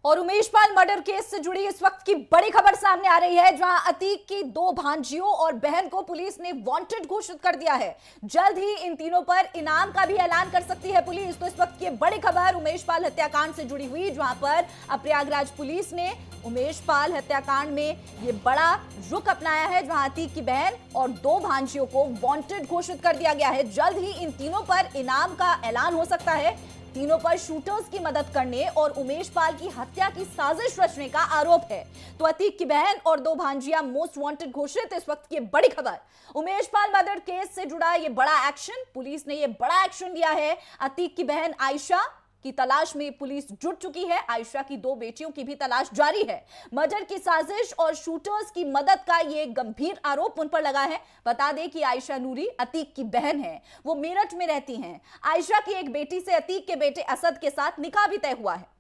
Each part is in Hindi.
और उमेश पाल मर्डर केस से जुड़ी इस वक्त की बड़ी खबर सामने आ रही है, जहां अतीक की 2 भांजियों और बहन को पुलिस ने वांटेड घोषित कर दिया है। जल्द ही इन तीनों पर इनाम का भी ऐलान कर सकती है पुलिस। तो इस वक्त की बड़ी खबर उमेश पाल हत्याकांड से जुड़ी हुई, जहां पर अब प्रयागराज पुलिस ने उमेश पाल हत्याकांड में ये बड़ा रुख अपनाया है, जहां अतीक की बहन और 2 भांजियों को वांटेड घोषित कर दिया गया है। जल्द ही इन तीनों पर इनाम का ऐलान हो सकता है। तीनों पर शूटर्स की मदद करने और उमेश पाल की हत्या की साजिश रचने का आरोप है। तो अतीक की बहन और 2 भांजियां मोस्ट वांटेड घोषित। इस वक्त की बड़ी खबर उमेश पाल मर्डर केस से जुड़ा ये बड़ा एक्शन, पुलिस ने ये बड़ा एक्शन लिया है। अतीक की बहन आयशा की तलाश में पुलिस जुट चुकी है। आयशा की 2 बेटियों की भी तलाश जारी है। मर्डर की साजिश और शूटर्स की मदद का यह गंभीर आरोप उन पर लगा है। बता दें कि आयशा नूरी अतीक की बहन है, वो मेरठ में रहती हैं। आयशा की एक बेटी से अतीक के बेटे असद के साथ निकाह भी तय हुआ है।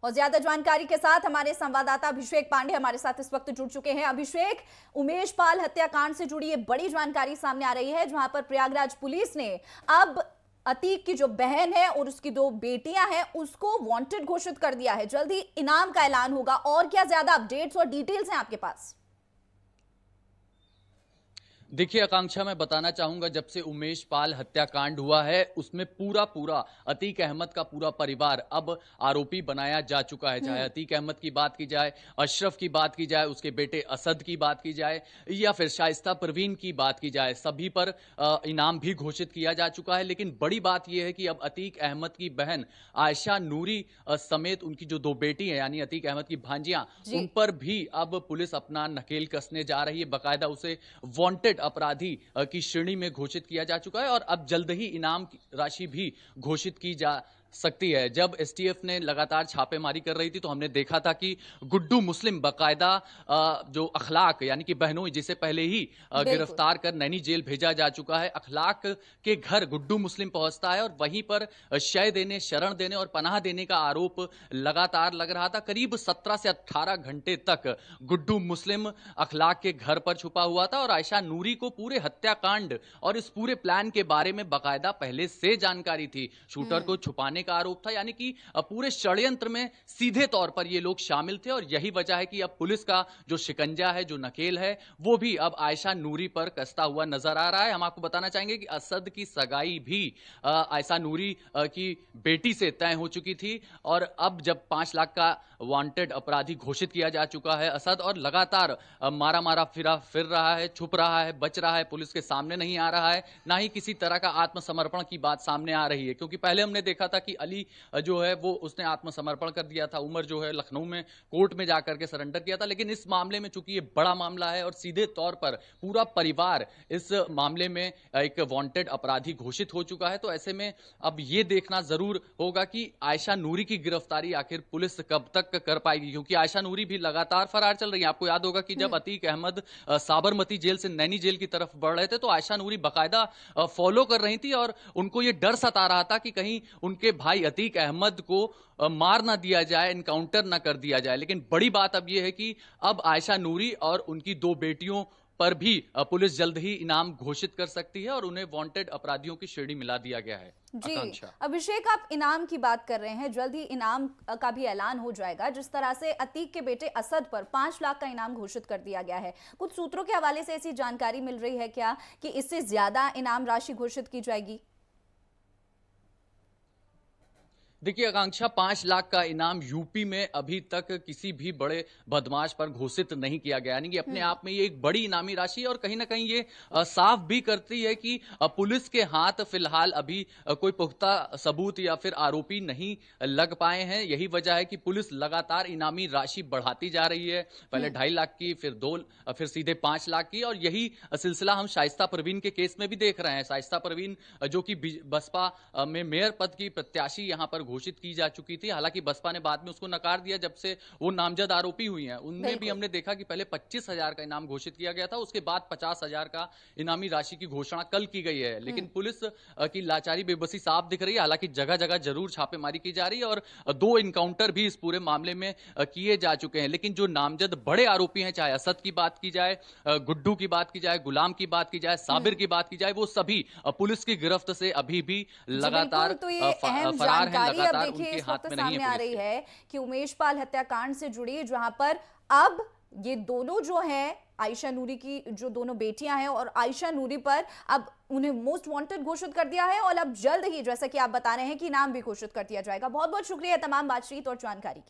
और ज्यादा जानकारी के साथ हमारे संवाददाता अभिषेक पांडे हमारे साथ इस वक्त जुड़ चुके हैं। अभिषेक, उमेश पाल हत्याकांड से जुड़ी ये बड़ी जानकारी सामने आ रही है, जहां पर प्रयागराज पुलिस ने अब अतीक की जो बहन है और उसकी 2 बेटियां हैं उसको वांटेड घोषित कर दिया है। जल्द ही इनाम का ऐलान होगा। और क्या ज्यादा अपडेट्स और डिटेल्स हैं आपके पास? देखिए आकांक्षा, मैं बताना चाहूंगा, जब से उमेश पाल हत्याकांड हुआ है उसमें पूरा अतीक अहमद का पूरा परिवार अब आरोपी बनाया जा चुका है। चाहे अतीक अहमद की बात की जाए, अशरफ की बात की जाए, उसके बेटे असद की बात की जाए या फिर शाइस्ता परवीन की बात की जाए, सभी पर इनाम भी घोषित किया जा चुका है। लेकिन बड़ी बात यह है कि अब अतीक अहमद की बहन आयशा नूरी समेत उनकी जो 2 बेटी है यानी अतीक अहमद की भांजियां, उन पर भी अब पुलिस अपना नकेल कसने जा रही है। बाकायदा उसे वांटेड अपराधी की श्रेणी में घोषित किया जा चुका है और अब जल्द ही इनाम राशि भी घोषित की जा सकती है। जब एसटीएफ ने लगातार छापेमारी कर रही थी तो हमने देखा था कि गुड्डू मुस्लिम बाकायदा जो अखलाक यानी कि बहनोई, जिसे पहले ही गिरफ्तार कर नैनी जेल भेजा जा चुका है, अखलाक के घर गुड्डू मुस्लिम पहुंचता है और वहीं पर शय देने, शरण देने और पनाह देने का आरोप लगातार लग रहा था। करीब 17 से 18 घंटे तक गुड्डू मुस्लिम अखलाक के घर पर छुपा हुआ था और आयशा नूरी को पूरे हत्याकांड और इस पूरे प्लान के बारे में बाकायदा पहले से जानकारी थी। शूटर को छुपाने का आरोप था, यानी कि पूरे षड्यंत्र में सीधे तौर पर ये लोग शामिल थे और यही वजह है कि अब पुलिस का जो शिकंजा है, जो नकेल है, वो भी अब आयशा नूरी पर कसता हुआ नजर आ रहा है। हम आपको बताना चाहेंगे कि असद की सगाई भी आयशा नूरी की बेटी से तय हो चुकी थी और अब जब 5 लाख का वांटेड अपराधी घोषित किया जा चुका है असद, और लगातार मारा फिर रहा है, छुप रहा है, बच रहा है, पुलिस के सामने नहीं आ रहा है, ना ही किसी तरह का आत्मसमर्पण की बात सामने आ रही है। क्योंकि पहले हमने देखा था कि अली जो है वो उसने आत्मसमर्पण कर दिया था, उमर जो है लखनऊ में कोर्ट में जाकर के सरेंडर किया था। लेकिन इस मामले में चूंकि ये बड़ा मामला है और सीधे तौर पर पूरा परिवार इस मामले में एक वांटेड अपराधी घोषित हो चुका है, तो ऐसे में अब ये देखना जरूर होगा कि आयशा नूरी की गिरफ्तारी आखिर पुलिस कब तक कर पाएगी। क्योंकि आयशा नूरी भी लगातार फरार चल रही है। आपको याद होगा कि जब अतीक अहमद साबरमती जेल से नैनी जेल की तरफ बढ़ रहे थे तो आयशा नूरी बाकायदा फॉलो कर रही थी और उनको ये डर सता रहा था कि कहीं उनके भाई अतीक अहमद को मार ना दिया जाए, इनकाउंटर ना कर दिया जाए। लेकिन बड़ी बात अब यह है कि अब आयशा नूरी और उनकी 2 बेटियों पर भी पुलिस जल्द ही इनाम घोषित कर सकती है और उन्हें वांटेड अपराधियों की श्रेणी मिला दिया गया है। जी अभिषेक, आप इनाम की बात कर रहे हैं, जल्द ही इनाम का भी ऐलान हो जाएगा। जिस तरह से अतीक के बेटे असद पर 5 लाख का इनाम घोषित कर दिया गया है, कुछ सूत्रों के हवाले से ऐसी जानकारी मिल रही है क्या कि इससे ज्यादा इनाम राशि घोषित की जाएगी? देखिए आकांक्षा, 5 लाख का इनाम यूपी में अभी तक किसी भी बड़े बदमाश पर घोषित नहीं किया गया, यानी कि अपने आप में ये एक बड़ी इनामी राशि है और कहीं ना कहीं ये साफ भी करती है कि पुलिस के हाथ फिलहाल अभी कोई पुख्ता सबूत या फिर आरोपी नहीं लग पाए हैं। यही वजह है कि पुलिस लगातार इनामी राशि बढ़ाती जा रही है। पहले 2.5 लाख की, फिर 2, फिर सीधे 5 लाख की, और यही सिलसिला हम शाइस्ता परवीन के केस में भी देख रहे हैं। शाइस्ता परवीन जो कि बसपा में मेयर पद की प्रत्याशी यहां पर घोषित की जा चुकी थी। हालांकि बसपा ने बाद में उसको नकार दिया जब से वो नामजद आरोपी हुई हैं। उनमें भी बिल्कुल। हमने देखा कि पहले 25,000 का इनाम घोषित किया गया था, उसके बाद 50,000 का इनामी राशि की घोषणा कल की गई है। लेकिन पुलिस की लाचारी बेबसी साफ दिख रही है। हालांकि जगह जगह जरूर छापेमारी की जा रही है और 2 इनकाउंटर भी इस पूरे मामले में किए जा चुके हैं। लेकिन जो नामजद बड़े आरोपी हैं, चाहे असद की बात की जाए, गुड्डू की बात की जाए, गुलाम की बात की जाए, साबिर की बात की जाए, वो सभी पुलिस की गिरफ्त से अभी भी जी लगातार बिल्कुल, तो ये अहम फरार हैं, जानकारी अब लगातार देखिए उनके इस हाथ वक्त में नहीं है सामने आ पुलिस रही के। है कि उमेश पाल हत्याकांड से जुड़ी, जहां पर अब ये दोनों जो हैं, आयशा नूरी की जो दोनों बेटियां हैं और आयशा नूरी पर अब उन्हें मोस्ट वांटेड घोषित कर दिया है और अब जल्द ही, जैसा कि आप बता रहे हैं, कि नाम भी घोषित कर दिया जाएगा। बहुत बहुत शुक्रिया तमाम बातचीत और जानकारी की।